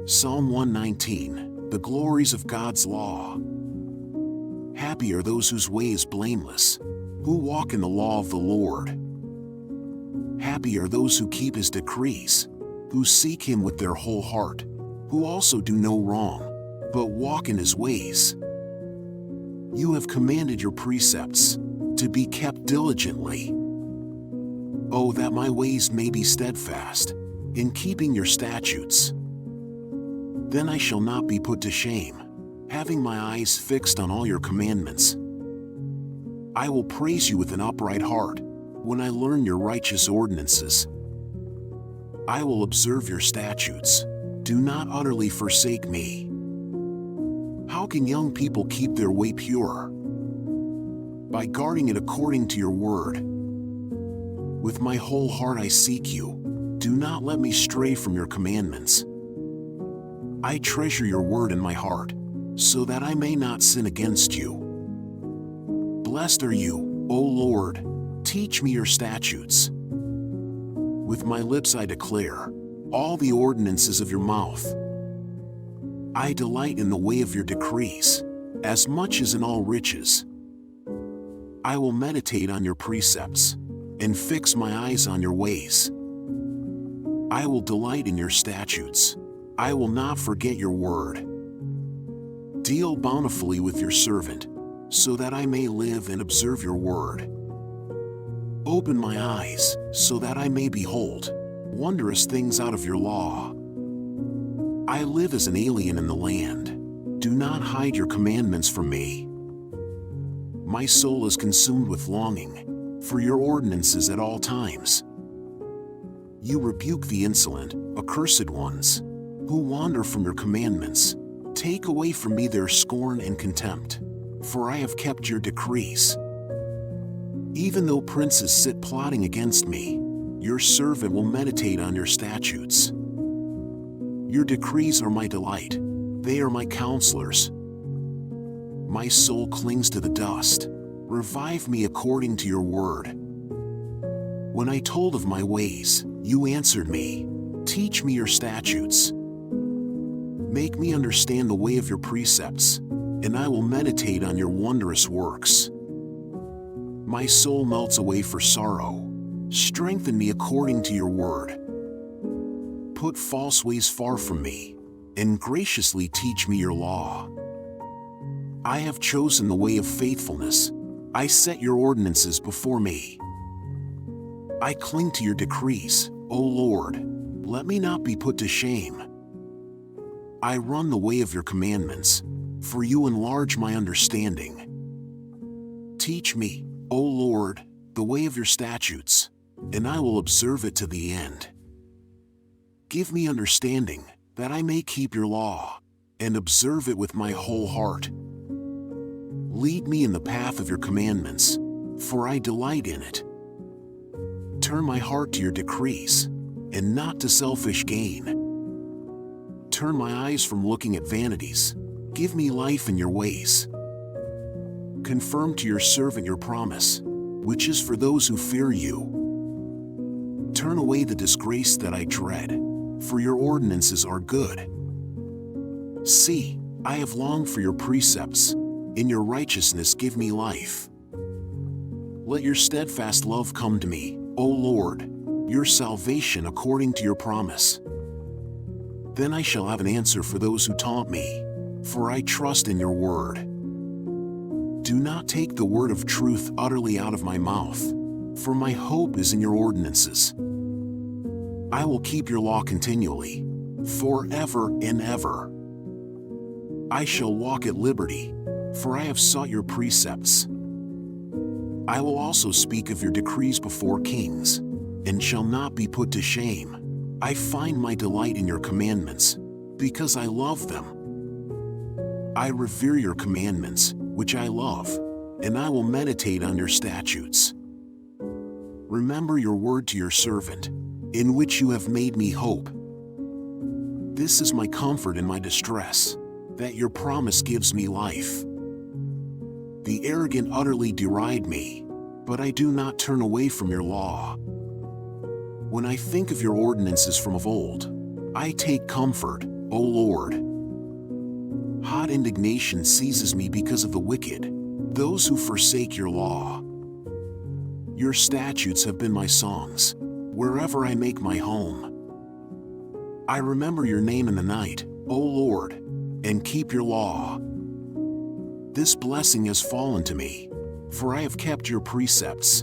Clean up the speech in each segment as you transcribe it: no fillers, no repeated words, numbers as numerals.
Psalm 119, the glories of God's law. Happy are those whose way is blameless, who walk in the law of the Lord. Happy are those who keep his decrees, who seek him with their whole heart, who also do no wrong, but walk in his ways. You have commanded your precepts to be kept diligently. Oh, that my ways may be steadfast in keeping your statutes. Then I shall not be put to shame, having my eyes fixed on all your commandments. I will praise you with an upright heart when I learn your righteous ordinances. I will observe your statutes. Do not utterly forsake me. How can young people keep their way pure? By guarding it according to your word. With my whole heart I seek you. Do not let me stray from your commandments. I treasure your word in my heart, so that I may not sin against you. Blessed are you, O Lord. Teach me your statutes. With my lips I declare all the ordinances of your mouth. I delight in the way of your decrees, as much as in all riches. I will meditate on your precepts, and fix my eyes on your ways. I will delight in your statutes. I will not forget your word. Deal bountifully with your servant, so that I may live and observe your word. Open my eyes, so that I may behold wondrous things out of your law. I live as an alien in the land. Do not hide your commandments from me. My soul is consumed with longing for your ordinances at all times. You rebuke the insolent, accursed ones, who wander from your commandments. Take away from me their scorn and contempt, for I have kept your decrees. Even though princes sit plotting against me, your servant will meditate on your statutes. Your decrees are my delight. They are my counselors. My soul clings to the dust. Revive me according to your word. When I told of my ways, you answered me. Teach me your statutes. Make me understand the way of your precepts, and I will meditate on your wondrous works. My soul melts away for sorrow. Strengthen me according to your word. Put false ways far from me, and graciously teach me your law. I have chosen the way of faithfulness. I set your ordinances before me. I cling to your decrees, O Lord. Let me not be put to shame. I run the way of your commandments, for you enlarge my understanding. Teach me, O Lord, the way of your statutes, and I will observe it to the end. Give me understanding, that I may keep your law, and observe it with my whole heart. Lead me in the path of your commandments, for I delight in it. Turn my heart to your decrees, and not to selfish gain. Turn my eyes from looking at vanities. Give me life in your ways. Confirm to your servant your promise, which is for those who fear you. Turn away the disgrace that I dread, for your ordinances are good. See, I have longed for your precepts. In your righteousness give me life. Let your steadfast love come to me, O Lord, your salvation according to your promise. Then I shall have an answer for those who taunt me, for I trust in your word. Do not take the word of truth utterly out of my mouth, for my hope is in your ordinances. I will keep your law continually, forever and ever. I shall walk at liberty, for I have sought your precepts. I will also speak of your decrees before kings, and shall not be put to shame. I find my delight in your commandments, because I love them. I revere your commandments, which I love, and I will meditate on your statutes. Remember your word to your servant, in which you have made me hope. This is my comfort in my distress, that your promise gives me life. The arrogant utterly deride me, but I do not turn away from your law. When I think of your ordinances from of old, I take comfort. O Lord. Hot indignation seizes me because of the wicked, those who forsake your law. Your statutes have been my songs, wherever I make my home. I remember your name in the night, O Lord, and keep your law. This blessing has fallen to me, for I have kept your precepts.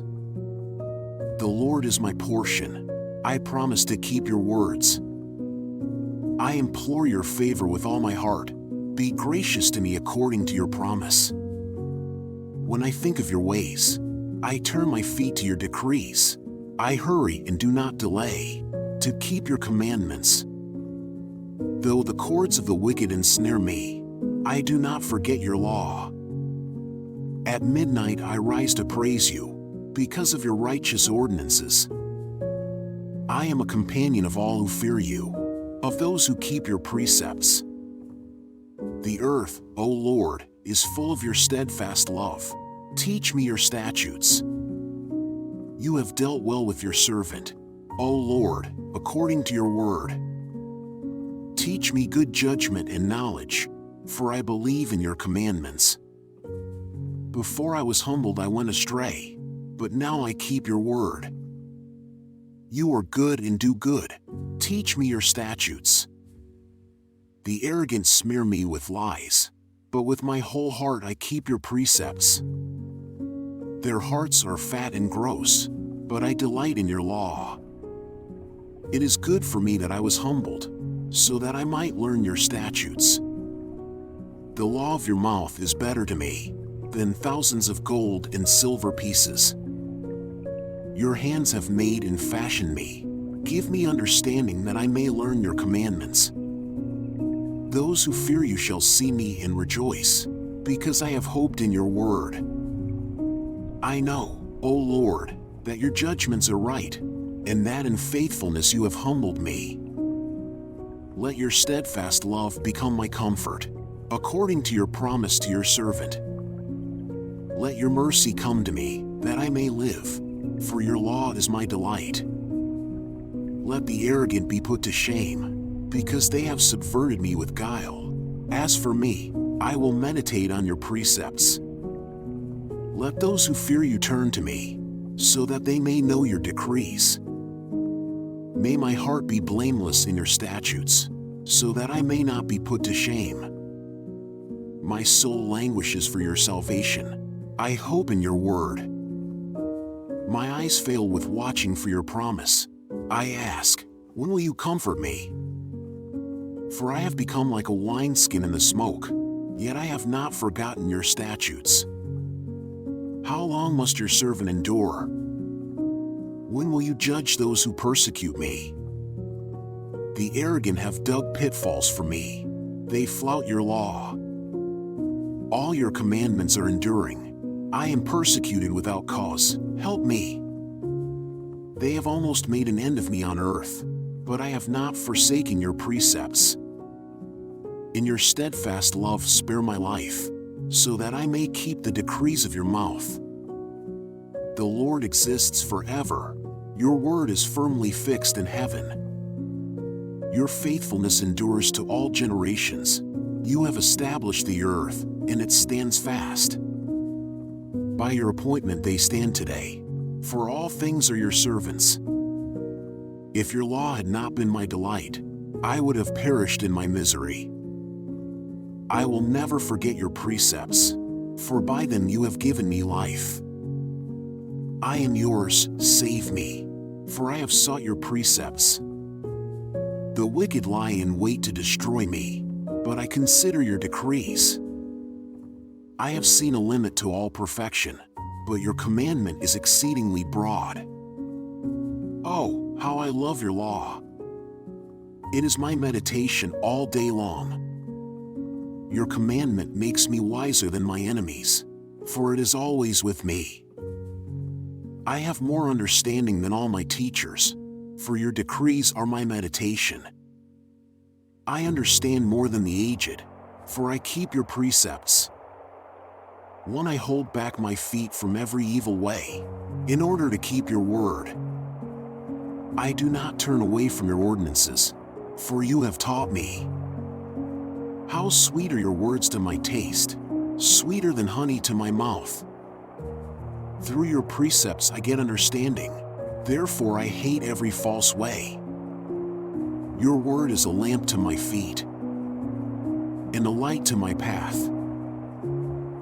The Lord is my portion. I promise to keep your words. I implore your favor with all my heart. Be gracious to me according to your promise. When I think of your ways, I turn my feet to your decrees. I hurry and do not delay to keep your commandments. Though the cords of the wicked ensnare me, I do not forget your law. At midnight I rise to praise you, because of your righteous ordinances. I am a companion of all who fear you, of those who keep your precepts. The earth, O Lord, is full of your steadfast love. Teach me your statutes. You have dealt well with your servant, O Lord, according to your word. Teach me good judgment and knowledge, for I believe in your commandments. Before I was humbled I went astray, but now I keep your word. You are good and do good. Teach me your statutes. The arrogant smear me with lies, but with my whole heart I keep your precepts. Their hearts are fat and gross, but I delight in your law. It is good for me that I was humbled, so that I might learn your statutes. The law of your mouth is better to me than thousands of gold and silver pieces. Your hands have made and fashioned me. Give me understanding that I may learn your commandments. Those who fear you shall see me and rejoice, because I have hoped in your word. I know, O Lord, that your judgments are right, and that in faithfulness you have humbled me. Let your steadfast love become my comfort, according to your promise to your servant. Let your mercy come to me, that I may live, for your law is my delight. Let the arrogant be put to shame, because they have subverted me with guile. As for me, I will meditate on your precepts. Let those who fear you turn to me, so that they may know your decrees. May my heart be blameless in your statutes, so that I may not be put to shame. My soul languishes for your salvation. I hope in your word. My eyes fail with watching for your promise. I ask, when will you comfort me? For I have become like a wineskin in the smoke, yet I have not forgotten your statutes. How long must your servant endure? When will you judge those who persecute me? The arrogant have dug pitfalls for me. They flout your law. All your commandments are enduring. I am persecuted without cause. Help me. They have almost made an end of me on earth, but I have not forsaken your precepts. In your steadfast love spare my life, so that I may keep the decrees of your mouth. The Lord exists forever. Your word is firmly fixed in heaven. Your faithfulness endures to all generations. You have established the earth, and it stands fast. By your appointment they stand today, for all things are your servants. If your law had not been my delight, I would have perished in my misery. I will never forget your precepts, for by them you have given me life. I am yours, save me, for I have sought your precepts. The wicked lie in wait to destroy me, but I consider your decrees. I have seen a limit to all perfection, but your commandment is exceedingly broad. Oh, how I love your law! It is my meditation all day long. Your commandment makes me wiser than my enemies, for it is always with me. I have more understanding than all my teachers, for your decrees are my meditation. I understand more than the aged, for I keep your precepts. When I hold back my feet from every evil way, in order to keep your word. I do not turn away from your ordinances, for you have taught me. How sweet are your words to my taste, sweeter than honey to my mouth. Through your precepts I get understanding, therefore I hate every false way. Your word is a lamp to my feet and a light to my path.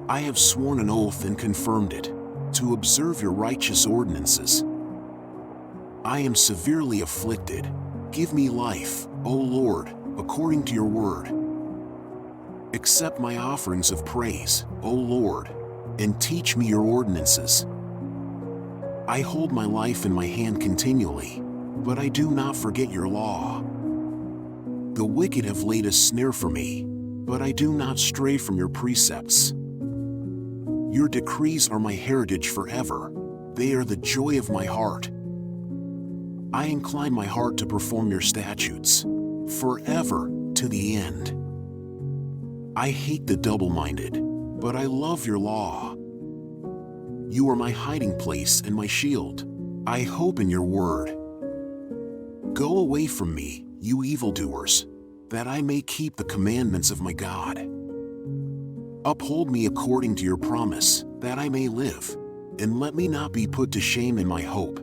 I have sworn an oath and confirmed it, to observe your righteous ordinances. I am severely afflicted. Give me life, O Lord, according to your word. Accept my offerings of praise, O Lord, and teach me your ordinances. I hold my life in my hand continually, but I do not forget your law. The wicked have laid a snare for me, but I do not stray from your precepts. Your decrees are my heritage forever. They are the joy of my heart. I incline my heart to perform your statutes, forever, to the end. I hate the double-minded, but I love your law. You are my hiding place and my shield. I hope in your word. Go away from me, you evildoers, that I may keep the commandments of my God. Uphold me according to your promise, that I may live, and let me not be put to shame in my hope.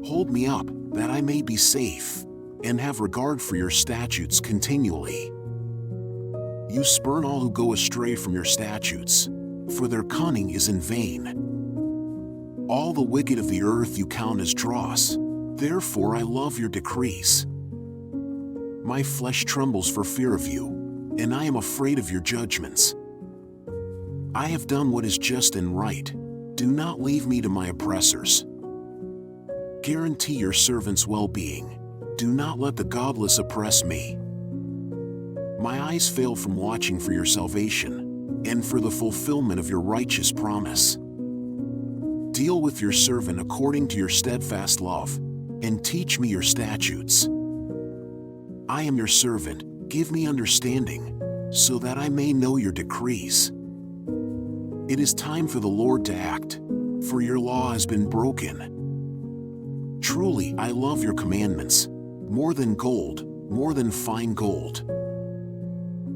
Hold me up, that I may be safe, and have regard for your statutes continually. You spurn all who go astray from your statutes, for their cunning is in vain. All the wicked of the earth you count as dross, therefore I love your decrees. My flesh trembles for fear of you, and I am afraid of your judgments. I have done what is just and right. Do not leave me to my oppressors. Guarantee your servant's well-being. Do not let the godless oppress me. My eyes fail from watching for your salvation, and for the fulfillment of your righteous promise. Deal with your servant according to your steadfast love, and teach me your statutes. I am your servant, give me understanding, so that I may know your decrees. It is time for the Lord to act, for your law has been broken. Truly, I love your commandments, more than gold, more than fine gold.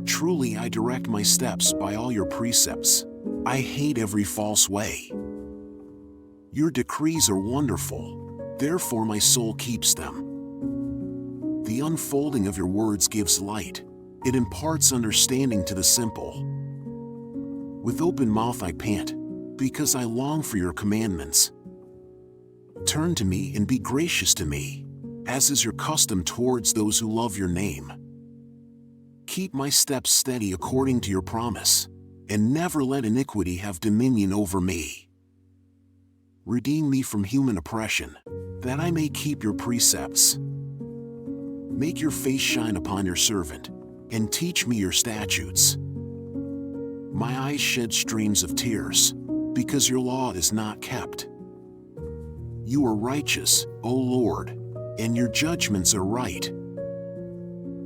Truly, I direct my steps by all your precepts. I hate every false way. Your decrees are wonderful, therefore my soul keeps them. The unfolding of your words gives light. It imparts understanding to the simple. With open mouth I pant, because I long for your commandments. Turn to me and be gracious to me, as is your custom towards those who love your name. Keep my steps steady according to your promise, and never let iniquity have dominion over me. Redeem me from human oppression, that I may keep your precepts. Make your face shine upon your servant, and teach me your statutes. My eyes shed streams of tears, because your law is not kept. You are righteous, O Lord, and your judgments are right.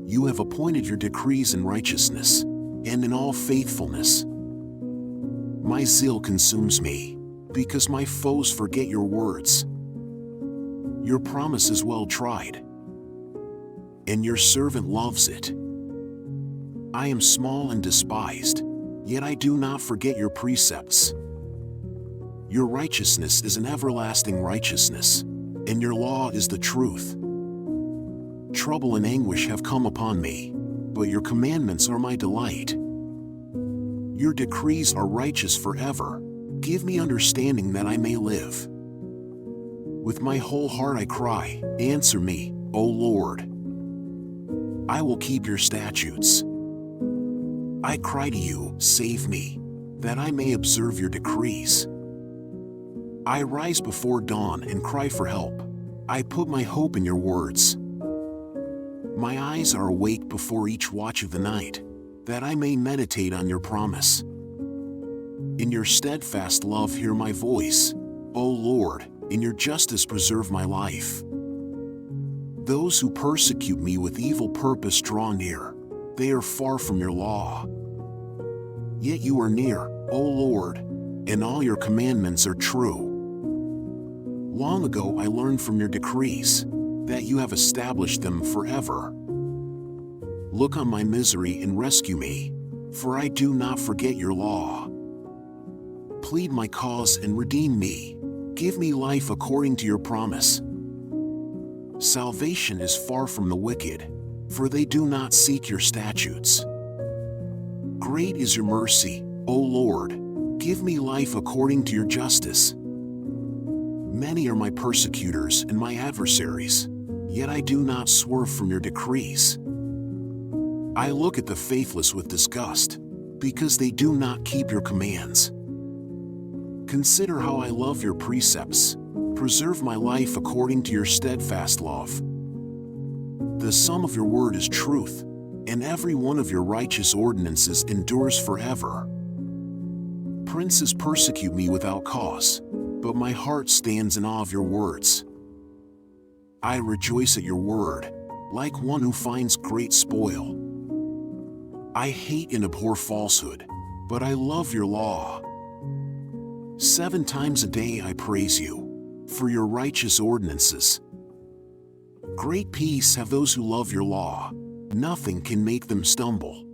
You have appointed your decrees in righteousness, and in all faithfulness. My zeal consumes me, because my foes forget your words. Your promise is well tried, and your servant loves it. I am small and despised, yet I do not forget your precepts. Your righteousness is an everlasting righteousness, and your law is the truth. Trouble and anguish have come upon me, but your commandments are my delight. Your decrees are righteous forever. Give me understanding that I may live. With my whole heart I cry, answer me, O Lord. I will keep your statutes. I cry to you, save me, that I may observe your decrees. I rise before dawn and cry for help. I put my hope in your words. My eyes are awake before each watch of the night, that I may meditate on your promise. In your steadfast love hear my voice, O Lord, in your justice preserve my life. Those who persecute me with evil purpose draw near. They are far from your law. Yet you are near, O Lord, and all your commandments are true. Long ago I learned from your decrees, that you have established them forever. Look on my misery and rescue me, for I do not forget your law. Plead my cause and redeem me. Give me life according to your promise. Salvation is far from the wicked, for they do not seek your statutes. Great is your mercy, O Lord. Give me life according to your justice. Many are my persecutors and my adversaries, yet I do not swerve from your decrees. I look at the faithless with disgust, because they do not keep your commands. Consider how I love your precepts. Preserve my life according to your steadfast love. The sum of your word is truth, and every one of your righteous ordinances endures forever. Princes persecute me without cause, but my heart stands in awe of your words. I rejoice at your word, like one who finds great spoil. I hate and abhor falsehood, but I love your law. 7 times a day I praise you, for your righteous ordinances. Great peace have those who love your law. Nothing can make them stumble.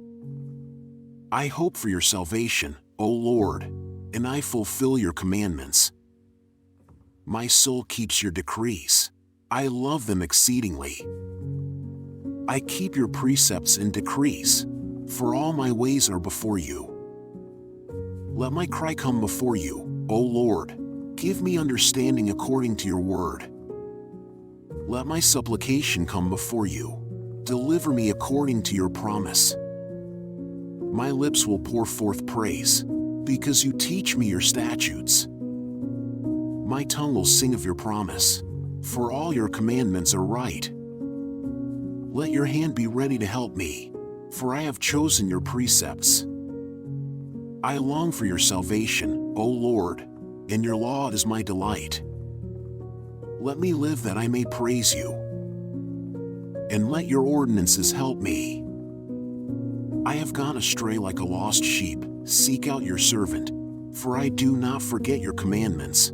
I hope for your salvation, O Lord, and I fulfill your commandments. My soul keeps your decrees. I love them exceedingly. I keep your precepts and decrees, for all my ways are before you. Let my cry come before you, O Lord. Give me understanding according to your word. Let my supplication come before you. Deliver me according to your promise. My lips will pour forth praise, because you teach me your statutes. My tongue will sing of your promise, for all your commandments are right. Let your hand be ready to help me, for I have chosen your precepts. I long for your salvation, O Lord, and your law is my delight. Let me live that I may praise you, and let your ordinances help me. I have gone astray like a lost sheep. Seek out your servant, for I do not forget your commandments.